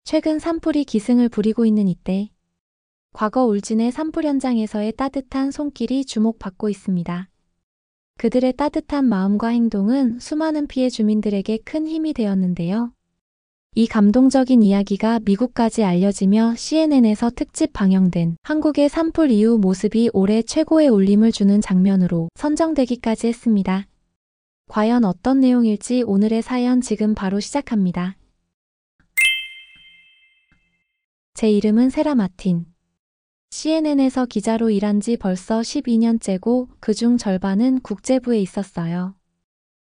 최근 산불이 기승을 부리고 있는 이때, 과거 울진의 산불 현장에서의 따뜻한 손길이 주목받고 있습니다. 그들의 따뜻한 마음과 행동은 수많은 피해 주민들에게 큰 힘이 되었는데요. 이 감동적인 이야기가 미국까지 알려지며 CNN에서 특집 방영된 한국의 산불 이후 모습이 올해 최고의 울림을 주는 장면으로 선정되기까지 했습니다. 과연 어떤 내용일지 오늘의 사연 지금 바로 시작합니다. 제 이름은 세라 마틴. CNN에서 기자로 일한 지 벌써 12년째고 그중 절반은 국제부에 있었어요.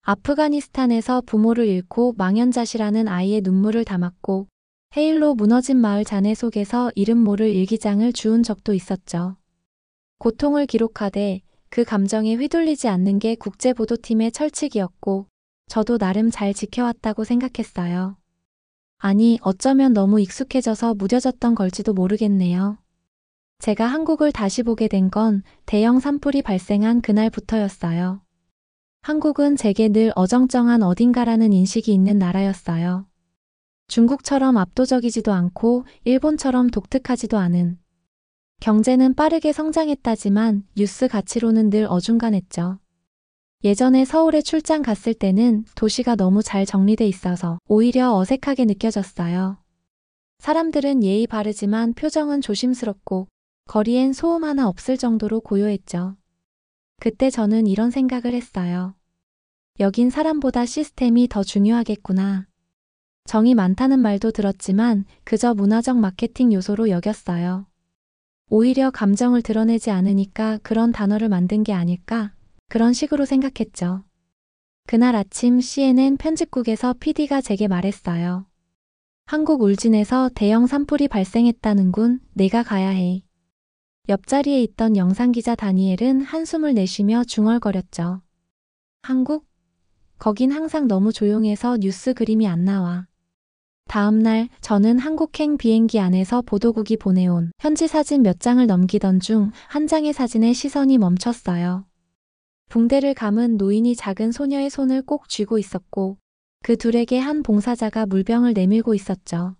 아프가니스탄에서 부모를 잃고 망연자실하는 아이의 눈물을 담았고 헤일로 무너진 마을 잔해 속에서 이름 모를 일기장을 주운 적도 있었죠. 고통을 기록하되 그 감정에 휘둘리지 않는 게 국제보도팀의 철칙이었고 저도 나름 잘 지켜왔다고 생각했어요. 아니, 어쩌면 너무 익숙해져서 무뎌졌던 걸지도 모르겠네요. 제가 한국을 다시 보게 된 건 대형 산불이 발생한 그날부터였어요. 한국은 제게 늘 어정쩡한 어딘가라는 인식이 있는 나라였어요. 중국처럼 압도적이지도 않고 일본처럼 독특하지도 않은. 경제는 빠르게 성장했다지만 뉴스 가치로는 늘 어중간했죠. 예전에 서울에 출장 갔을 때는 도시가 너무 잘 정리돼 있어서 오히려 어색하게 느껴졌어요. 사람들은 예의 바르지만 표정은 조심스럽고 거리엔 소음 하나 없을 정도로 고요했죠. 그때 저는 이런 생각을 했어요. 여긴 사람보다 시스템이 더 중요하겠구나. 정이 많다는 말도 들었지만 그저 문화적 마케팅 요소로 여겼어요. 오히려 감정을 드러내지 않으니까 그런 단어를 만든 게 아닐까? 그런 식으로 생각했죠. 그날 아침 CNN 편집국에서 PD가 제게 말했어요. 한국 울진에서 대형 산불이 발생했다는군. 내가 가야 해. 옆자리에 있던 영상기자 다니엘은 한숨을 내쉬며 중얼거렸죠. 한국? 거긴 항상 너무 조용해서 뉴스 그림이 안 나와. 다음날 저는 한국행 비행기 안에서 보도국이 보내온 현지 사진 몇 장을 넘기던 중 한 장의 사진에 시선이 멈췄어요. 붕대를 감은 노인이 작은 소녀의 손을 꼭 쥐고 있었고 그 둘에게 한 봉사자가 물병을 내밀고 있었죠.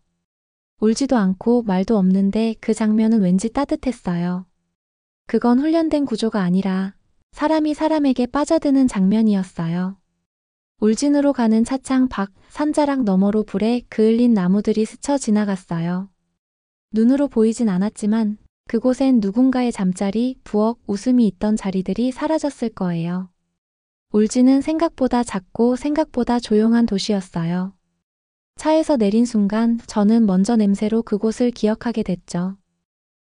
울지도 않고 말도 없는데 그 장면은 왠지 따뜻했어요. 그건 훈련된 구조가 아니라 사람이 사람에게 빠져드는 장면이었어요. 울진으로 가는 차창 밖 산자락 너머로 불에 그을린 나무들이 스쳐 지나갔어요. 눈으로 보이진 않았지만 그곳엔 누군가의 잠자리, 부엌, 웃음이 있던 자리들이 사라졌을 거예요. 울진은 생각보다 작고 생각보다 조용한 도시였어요. 차에서 내린 순간 저는 먼저 냄새로 그곳을 기억하게 됐죠.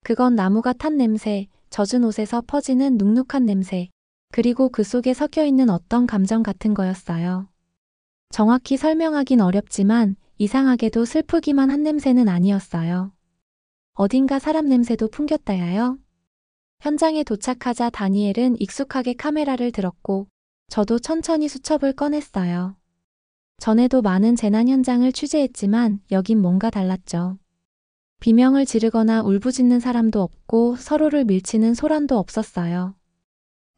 그건 나무가 탄 냄새, 젖은 옷에서 퍼지는 눅눅한 냄새, 그리고 그 속에 섞여 있는 어떤 감정 같은 거였어요. 정확히 설명하긴 어렵지만 이상하게도 슬프기만 한 냄새는 아니었어요. 어딘가 사람 냄새도 풍겼다야요. 현장에 도착하자 다니엘은 익숙하게 카메라를 들었고 저도 천천히 수첩을 꺼냈어요. 전에도 많은 재난 현장을 취재했지만 여긴 뭔가 달랐죠. 비명을 지르거나 울부짖는 사람도 없고 서로를 밀치는 소란도 없었어요.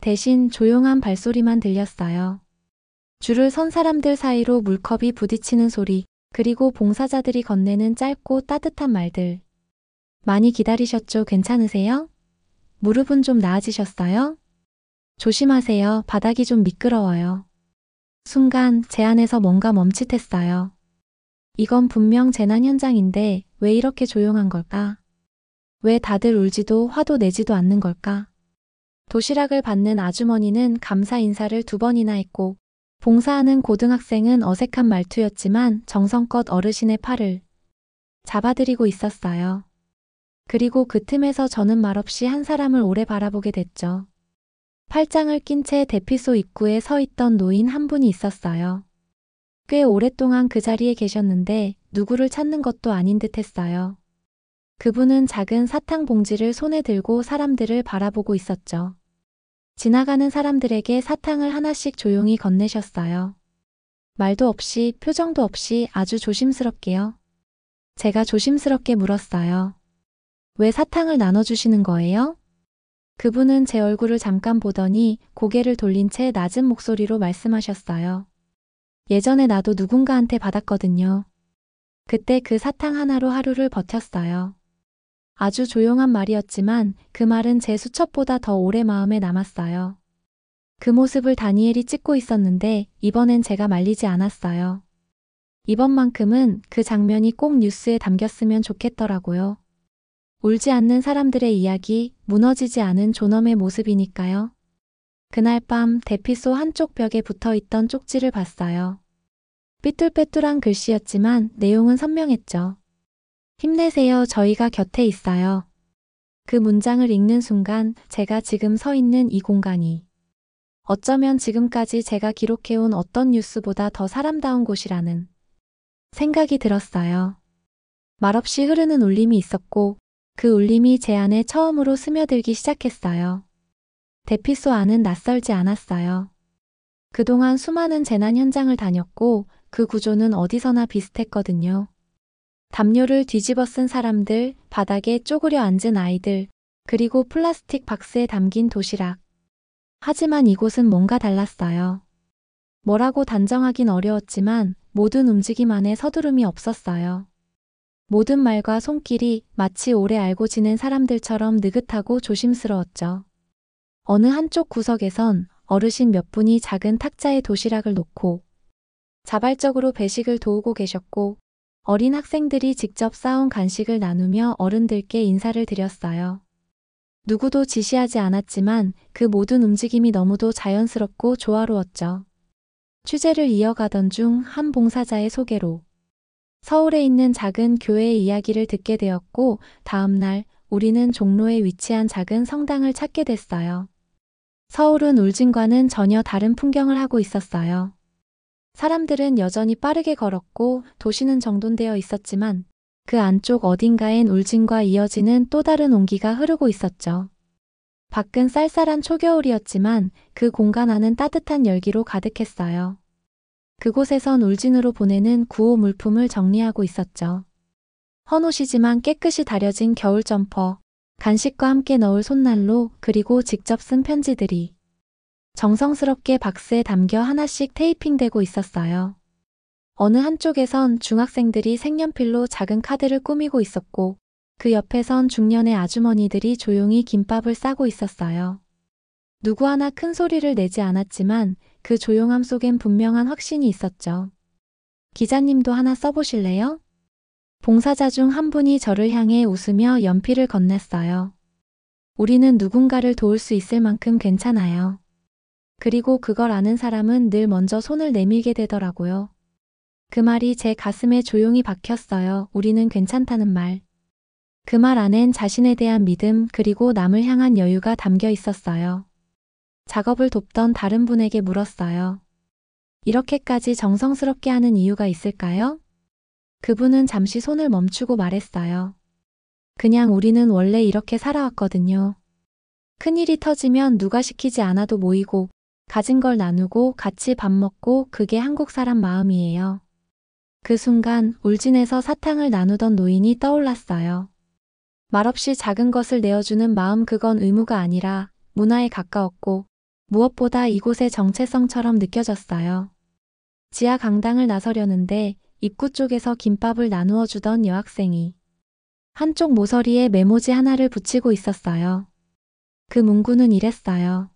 대신 조용한 발소리만 들렸어요. 줄을 선 사람들 사이로 물컵이 부딪히는 소리, 그리고 봉사자들이 건네는 짧고 따뜻한 말들. 많이 기다리셨죠? 괜찮으세요? 무릎은 좀 나아지셨어요? 조심하세요. 바닥이 좀 미끄러워요. 순간 제 안에서 뭔가 멈칫했어요. 이건 분명 재난 현장인데 왜 이렇게 조용한 걸까? 왜 다들 울지도 화도 내지도 않는 걸까? 도시락을 받는 아주머니는 감사 인사를 2번이나 했고 봉사하는 고등학생은 어색한 말투였지만 정성껏 어르신의 팔을 잡아드리고 있었어요. 그리고 그 틈에서 저는 말없이 한 사람을 오래 바라보게 됐죠. 팔짱을 낀 채 대피소 입구에 서 있던 노인 한 분이 있었어요. 꽤 오랫동안 그 자리에 계셨는데 누구를 찾는 것도 아닌 듯 했어요. 그분은 작은 사탕 봉지를 손에 들고 사람들을 바라보고 있었죠. 지나가는 사람들에게 사탕을 하나씩 조용히 건네셨어요. 말도 없이 표정도 없이 아주 조심스럽게요. 제가 조심스럽게 물었어요. 왜 사탕을 나눠주시는 거예요? 그분은 제 얼굴을 잠깐 보더니 고개를 돌린 채 낮은 목소리로 말씀하셨어요. 예전에 나도 누군가한테 받았거든요. 그때 그 사탕 하나로 하루를 버텼어요. 아주 조용한 말이었지만 그 말은 제 수첩보다 더 오래 마음에 남았어요. 그 모습을 다니엘이 찍고 있었는데 이번엔 제가 말리지 않았어요. 이번만큼은 그 장면이 꼭 뉴스에 담겼으면 좋겠더라고요. 울지 않는 사람들의 이야기, 무너지지 않은 존엄의 모습이니까요. 그날 밤 대피소 한쪽 벽에 붙어있던 쪽지를 봤어요. 삐뚤빼뚤한 글씨였지만 내용은 선명했죠. 힘내세요. 저희가 곁에 있어요. 그 문장을 읽는 순간 제가 지금 서 있는 이 공간이 어쩌면 지금까지 제가 기록해온 어떤 뉴스보다 더 사람다운 곳이라는 생각이 들었어요. 말없이 흐르는 울림이 있었고 그 울림이 제 안에 처음으로 스며들기 시작했어요. 대피소 안은 낯설지 않았어요. 그동안 수많은 재난 현장을 다녔고 그 구조는 어디서나 비슷했거든요. 담요를 뒤집어 쓴 사람들, 바닥에 쪼그려 앉은 아이들, 그리고 플라스틱 박스에 담긴 도시락. 하지만 이곳은 뭔가 달랐어요. 뭐라고 단정하긴 어려웠지만 모든 움직임 안에 서두름이 없었어요. 모든 말과 손길이 마치 오래 알고 지낸 사람들처럼 느긋하고 조심스러웠죠. 어느 한쪽 구석에선 어르신 몇 분이 작은 탁자에 도시락을 놓고 자발적으로 배식을 도우고 계셨고 어린 학생들이 직접 싸온 간식을 나누며 어른들께 인사를 드렸어요. 누구도 지시하지 않았지만 그 모든 움직임이 너무도 자연스럽고 조화로웠죠. 취재를 이어가던 중 한 봉사자의 소개로 서울에 있는 작은 교회의 이야기를 듣게 되었고 다음 날 우리는 종로에 위치한 작은 성당을 찾게 됐어요. 서울은 울진과는 전혀 다른 풍경을 하고 있었어요. 사람들은 여전히 빠르게 걸었고 도시는 정돈되어 있었지만 그 안쪽 어딘가엔 울진과 이어지는 또 다른 온기가 흐르고 있었죠. 밖은 쌀쌀한 초겨울이었지만 그 공간 안은 따뜻한 열기로 가득했어요. 그곳에선 울진으로 보내는 구호 물품을 정리하고 있었죠. 헌옷이지만 깨끗이 다려진 겨울 점퍼, 간식과 함께 넣을 손난로, 그리고 직접 쓴 편지들이 정성스럽게 박스에 담겨 하나씩 테이핑되고 있었어요. 어느 한쪽에선 중학생들이 색연필로 작은 카드를 꾸미고 있었고 그 옆에선 중년의 아주머니들이 조용히 김밥을 싸고 있었어요. 누구 하나 큰 소리를 내지 않았지만 그 조용함 속엔 분명한 확신이 있었죠. 기자님도 하나 써보실래요? 봉사자 중 한 분이 저를 향해 웃으며 연필을 건넸어요. 우리는 누군가를 도울 수 있을 만큼 괜찮아요. 그리고 그걸 아는 사람은 늘 먼저 손을 내밀게 되더라고요. 그 말이 제 가슴에 조용히 박혔어요. 우리는 괜찮다는 말. 그 말 안엔 자신에 대한 믿음 그리고 남을 향한 여유가 담겨 있었어요. 작업을 돕던 다른 분에게 물었어요. 이렇게까지 정성스럽게 하는 이유가 있을까요? 그분은 잠시 손을 멈추고 말했어요. 그냥 우리는 원래 이렇게 살아왔거든요. 큰일이 터지면 누가 시키지 않아도 모이고 가진 걸 나누고 같이 밥 먹고 그게 한국 사람 마음이에요. 그 순간 울진에서 사탕을 나누던 노인이 떠올랐어요. 말없이 작은 것을 내어주는 마음 그건 의무가 아니라 문화에 가까웠고 무엇보다 이곳의 정체성처럼 느껴졌어요. 지하 강당을 나서려는데 입구 쪽에서 김밥을 나누어 주던 여학생이 한쪽 모서리에 메모지 하나를 붙이고 있었어요. 그 문구는 이랬어요.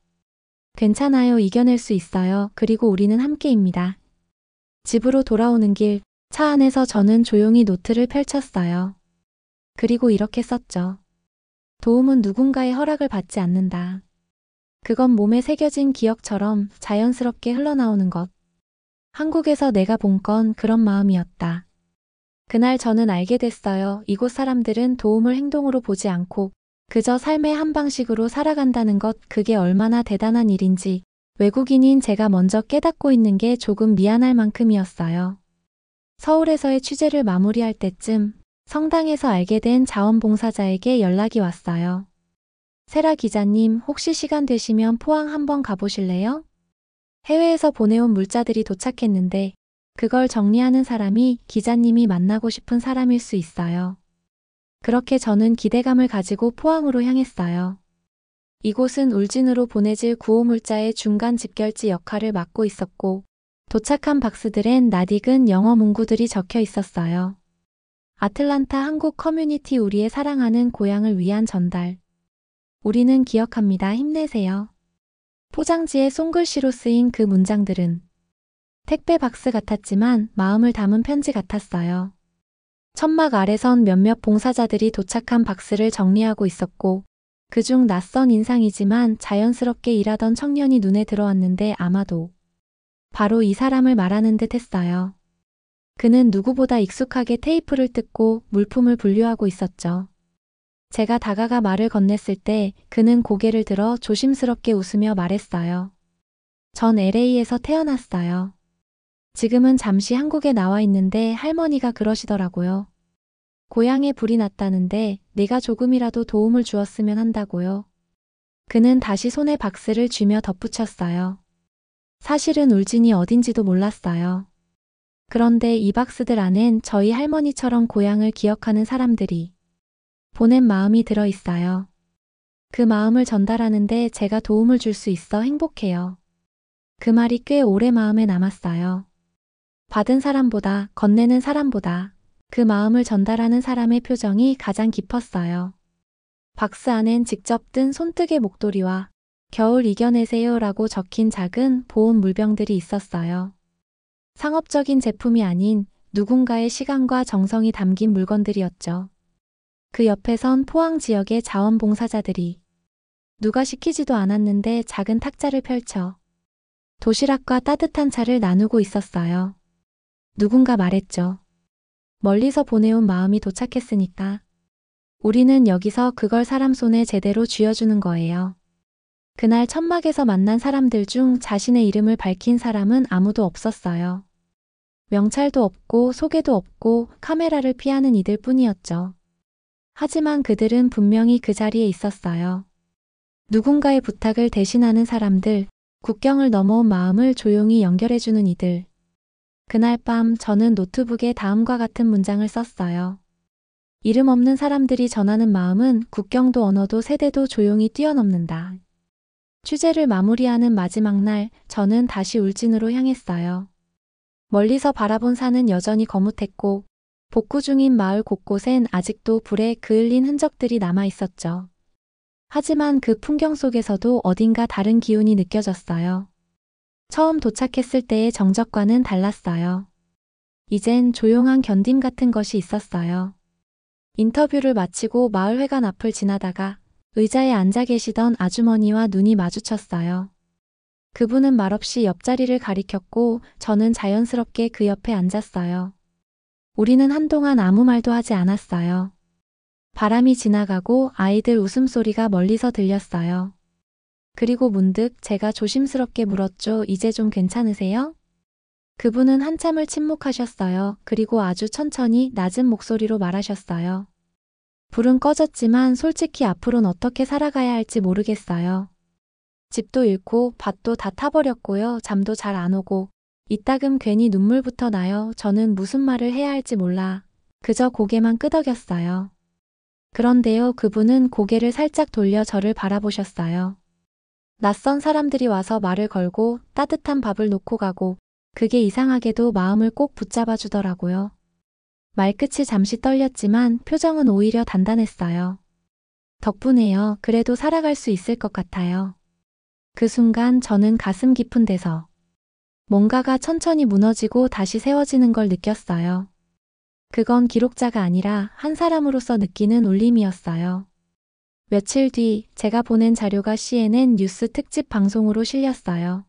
괜찮아요. 이겨낼 수 있어요. 그리고 우리는 함께입니다. 집으로 돌아오는 길, 차 안에서 저는 조용히 노트를 펼쳤어요. 그리고 이렇게 썼죠. 도움은 누군가의 허락을 받지 않는다. 그건 몸에 새겨진 기억처럼 자연스럽게 흘러나오는 것. 한국에서 내가 본 건 그런 마음이었다. 그날 저는 알게 됐어요. 이곳 사람들은 도움을 행동으로 보지 않고 그저 삶의 한 방식으로 살아간다는 것, 그게 얼마나 대단한 일인지 외국인인 제가 먼저 깨닫고 있는 게 조금 미안할 만큼이었어요. 서울에서의 취재를 마무리할 때쯤 성당에서 알게 된 자원봉사자에게 연락이 왔어요. 세라 기자님, 혹시 시간 되시면 포항 한번 가보실래요? 해외에서 보내온 물자들이 도착했는데 그걸 정리하는 사람이 기자님이 만나고 싶은 사람일 수 있어요. 그렇게 저는 기대감을 가지고 포항으로 향했어요. 이곳은 울진으로 보내질 구호물자의 중간 집결지 역할을 맡고 있었고 도착한 박스들엔 낯익은 영어 문구들이 적혀 있었어요. 아틀란타 한국 커뮤니티 우리의 사랑하는 고향을 위한 전달. 우리는 기억합니다. 힘내세요. 포장지에 손글씨로 쓰인 그 문장들은 택배 박스 같았지만 마음을 담은 편지 같았어요. 천막 아래선 몇몇 봉사자들이 도착한 박스를 정리하고 있었고 그중 낯선 인상이지만 자연스럽게 일하던 청년이 눈에 들어왔는데 아마도 바로 이 사람을 말하는 듯 했어요. 그는 누구보다 익숙하게 테이프를 뜯고 물품을 분류하고 있었죠. 제가 다가가 말을 건넸을 때 그는 고개를 들어 조심스럽게 웃으며 말했어요. 전 LA에서 태어났어요. 지금은 잠시 한국에 나와 있는데 할머니가 그러시더라고요. 고향에 불이 났다는데 내가 조금이라도 도움을 주었으면 한다고요. 그는 다시 손에 박스를 쥐며 덧붙였어요. 사실은 울진이 어딘지도 몰랐어요. 그런데 이 박스들 안엔 저희 할머니처럼 고향을 기억하는 사람들이 보낸 마음이 들어 있어요. 그 마음을 전달하는데 제가 도움을 줄 수 있어 행복해요. 그 말이 꽤 오래 마음에 남았어요. 받은 사람보다 건네는 사람보다 그 마음을 전달하는 사람의 표정이 가장 깊었어요. 박스 안엔 직접 뜬 손뜨개 목도리와 겨울 이겨내세요라고 적힌 작은 보온 물병들이 있었어요. 상업적인 제품이 아닌 누군가의 시간과 정성이 담긴 물건들이었죠. 그 옆에선 포항 지역의 자원봉사자들이 누가 시키지도 않았는데 작은 탁자를 펼쳐 도시락과 따뜻한 차를 나누고 있었어요. 누군가 말했죠. 멀리서 보내온 마음이 도착했으니까 우리는 여기서 그걸 사람 손에 제대로 쥐어주는 거예요. 그날 천막에서 만난 사람들 중 자신의 이름을 밝힌 사람은 아무도 없었어요. 명찰도 없고 소개도 없고 카메라를 피하는 이들 뿐이었죠. 하지만 그들은 분명히 그 자리에 있었어요. 누군가의 부탁을 대신하는 사람들, 국경을 넘어온 마음을 조용히 연결해주는 이들. 그날 밤 저는 노트북에 다음과 같은 문장을 썼어요. 이름 없는 사람들이 전하는 마음은 국경도 언어도 세대도 조용히 뛰어넘는다. 취재를 마무리하는 마지막 날 저는 다시 울진으로 향했어요. 멀리서 바라본 산은 여전히 거뭇했고 복구 중인 마을 곳곳엔 아직도 불에 그을린 흔적들이 남아 있었죠. 하지만 그 풍경 속에서도 어딘가 다른 기운이 느껴졌어요. 처음 도착했을 때의 정적과는 달랐어요. 이젠 조용한 견딤 같은 것이 있었어요. 인터뷰를 마치고 마을회관 앞을 지나다가 의자에 앉아 계시던 아주머니와 눈이 마주쳤어요. 그분은 말없이 옆자리를 가리켰고 저는 자연스럽게 그 옆에 앉았어요. 우리는 한동안 아무 말도 하지 않았어요. 바람이 지나가고 아이들 웃음소리가 멀리서 들렸어요. 그리고 문득 제가 조심스럽게 물었죠. 이제 좀 괜찮으세요? 그분은 한참을 침묵하셨어요. 그리고 아주 천천히 낮은 목소리로 말하셨어요. 불은 꺼졌지만 솔직히 앞으로는 어떻게 살아가야 할지 모르겠어요. 집도 잃고 밭도 다 타버렸고요. 잠도 잘 안 오고 이따금 괜히 눈물부터 나요. 저는 무슨 말을 해야 할지 몰라 그저 고개만 끄덕였어요. 그런데요, 그분은 고개를 살짝 돌려 저를 바라보셨어요. 낯선 사람들이 와서 말을 걸고 따뜻한 밥을 놓고 가고 그게 이상하게도 마음을 꼭 붙잡아 주더라고요. 말끝이 잠시 떨렸지만 표정은 오히려 단단했어요. 덕분에요. 그래도 살아갈 수 있을 것 같아요. 그 순간 저는 가슴 깊은 데서 뭔가가 천천히 무너지고 다시 세워지는 걸 느꼈어요. 그건 기록자가 아니라 한 사람으로서 느끼는 울림이었어요. 며칠 뒤 제가 보낸 자료가 CNN 뉴스 특집 방송으로 실렸어요.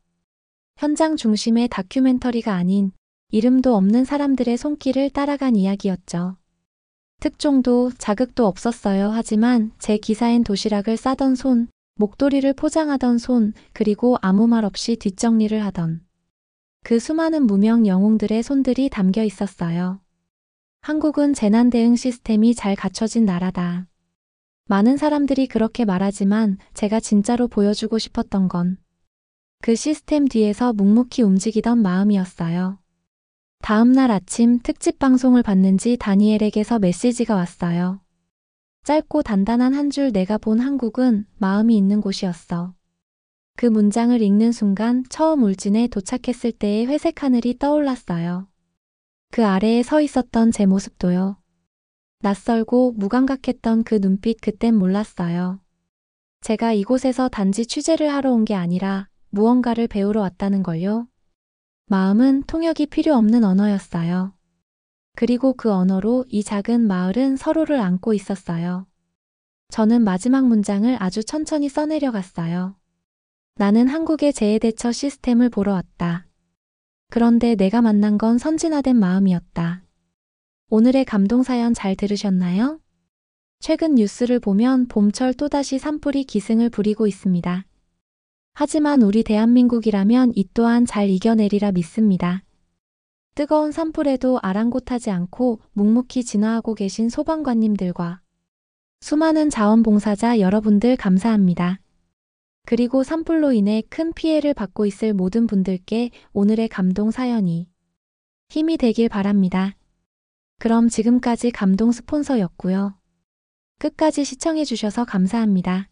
현장 중심의 다큐멘터리가 아닌 이름도 없는 사람들의 손길을 따라간 이야기였죠. 특종도 자극도 없었어요. 하지만 제 기사엔 도시락을 싸던 손, 목도리를 포장하던 손, 그리고 아무 말 없이 뒷정리를 하던 그 수많은 무명 영웅들의 손들이 담겨 있었어요. 한국은 재난 대응 시스템이 잘 갖춰진 나라다. 많은 사람들이 그렇게 말하지만 제가 진짜로 보여주고 싶었던 건 그 시스템 뒤에서 묵묵히 움직이던 마음이었어요. 다음 날 아침 특집 방송을 봤는지 다니엘에게서 메시지가 왔어요. 짧고 단단한 한 줄 내가 본 한국은 마음이 있는 곳이었어. 그 문장을 읽는 순간 처음 울진에 도착했을 때의 회색 하늘이 떠올랐어요. 그 아래에 서 있었던 제 모습도요. 낯설고 무감각했던 그 눈빛 그땐 몰랐어요. 제가 이곳에서 단지 취재를 하러 온 게 아니라 무언가를 배우러 왔다는 걸요. 마음은 통역이 필요 없는 언어였어요. 그리고 그 언어로 이 작은 마을은 서로를 안고 있었어요. 저는 마지막 문장을 아주 천천히 써내려갔어요. 나는 한국의 재해대처 시스템을 보러 왔다. 그런데 내가 만난 건 선진화된 마음이었다. 오늘의 감동사연 잘 들으셨나요? 최근 뉴스를 보면 봄철 또다시 산불이 기승을 부리고 있습니다. 하지만 우리 대한민국이라면 이 또한 잘 이겨내리라 믿습니다. 뜨거운 산불에도 아랑곳하지 않고 묵묵히 진화하고 계신 소방관님들과 수많은 자원봉사자 여러분들 감사합니다. 그리고 산불로 인해 큰 피해를 받고 있을 모든 분들께 오늘의 감동 사연이 힘이 되길 바랍니다. 그럼 지금까지 감동 스폰서였고요. 끝까지 시청해주셔서 감사합니다.